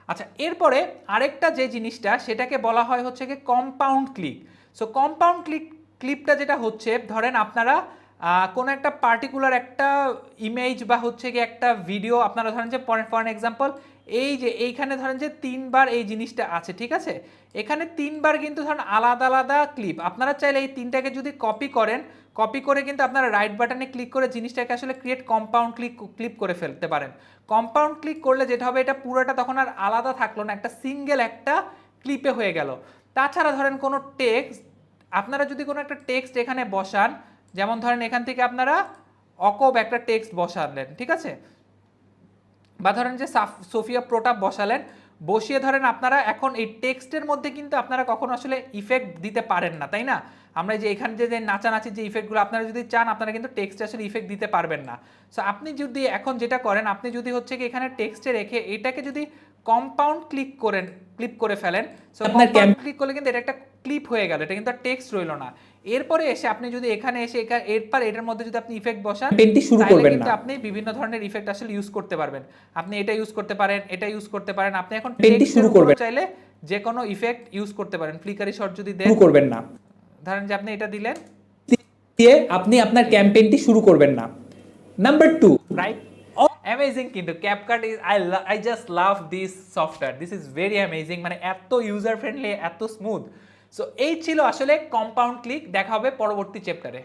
আচ্ছা, এরপরে আরেকটা যে জিনিসটা সেটাকে বলা হয় হচ্ছে কি কম্পাউন্ড ক্লিক। সো কম্পাউন্ড ক্লিপটা যেটা হচ্ছে, ধরেন আপনারা কোনো একটা পার্টিকুলার একটা ইমেজ বা হচ্ছে কি একটা ভিডিও আপনারা ধরেন যে ফর এক্সাম্পল এই যে এইখানে ধরেন যে 3বার এই জিনিসটা আছে, ঠিক আছে, এখানে 3বার কিন্তু ধরেন আলাদা আলাদা ক্লিপ। আপনারা চাইলে এই 3টাকে যদি কপি করেন, কপি করে কিন্তু আপনারা রাইট বাটনে ক্লিক করে জিনিসটাকে আসলে ক্রিয়েট কম্পাউন্ড ক্লিপ করে ফেলতে পারেন। কম্পাউন্ড ক্লিক করলে যেটা হবে, এটা পুরোটা তখন আর আলাদা থাকলো না, একটা সিঙ্গেল একটা ক্লিপে হয়ে গেল। তাছাড়া ধরেন কোনো টেক্সট, আপনারা যদি কোনো একটা টেক্সট এখানে বসান, যেমন ধরেন এখান থেকে আপনারা অকব একটা টেক্সট বসালেন, ঠিক আছে, বা ধরেন যে সোফিয়া প্রোটা বসালেন, বসিয়ে ধরেন আপনারা এখন এই টেক্সটের মধ্যে কিন্তু আপনারা কখনো আসলে ইফেক্ট দিতে পারেন না, তাই না? আমরা যে এখানে যে নাচানাচি যে ইফেক্টগুলো আপনারা যদি চান, আপনারা কিন্তু টেক্সটে আসলে ইফেক্ট দিতে পারবেন না। সো আপনি যদি এখন যেটা করেন, আপনি যদি হচ্ছে কি এখানে টেক্সটে রেখে এটাকে যদি কম্পাউন্ড ক্লিপ করে ফেলেন, সো কম্পাউন্ড ক্লিক করলে কিন্তু এটা একটা ক্লিপ হয়ে গেল, এটা কিন্তু আর টেক্সট রইল না। এরপরে এসে আপনি যদি এখানে এসে এরপর এটার মধ্যে যদি আপনি ইফেক্ট বসান, পেনটি শুরু তাহলে করবেন কিন্তু না। আপনি বিভিন্ন ধরনের ইফেক্ট আসলে ইউজ করতে পারবেন। আপনি এটা ইউজ করতে পারেন, এটা ইউজ করতে পারেন, আপনি এখন পেনটি টেক্সটের শুরু উপরও করবেন চাইলে যে কোনো ইফেক্ট ইউজ করতে পারেন। ফ্লিকারি শট যদি দেন, শুরু করবেন না ধরেন যে আপনি এটা দিলেন, দিয়ে আপনি আপনার ক্যাম্পেইনটি শুরু করবেন না। Number 2, right? অ্যামেজিং কিন্তু CapCut is I just love this software, this is very amazing, মানে এত ইউজার ফ্রেন্ডলি, এত স্মুথ। সো এই ছিল আসলে কম্পাউন্ড ক্লিক। দেখা হবে পরবর্তী চ্যাপ্টারে।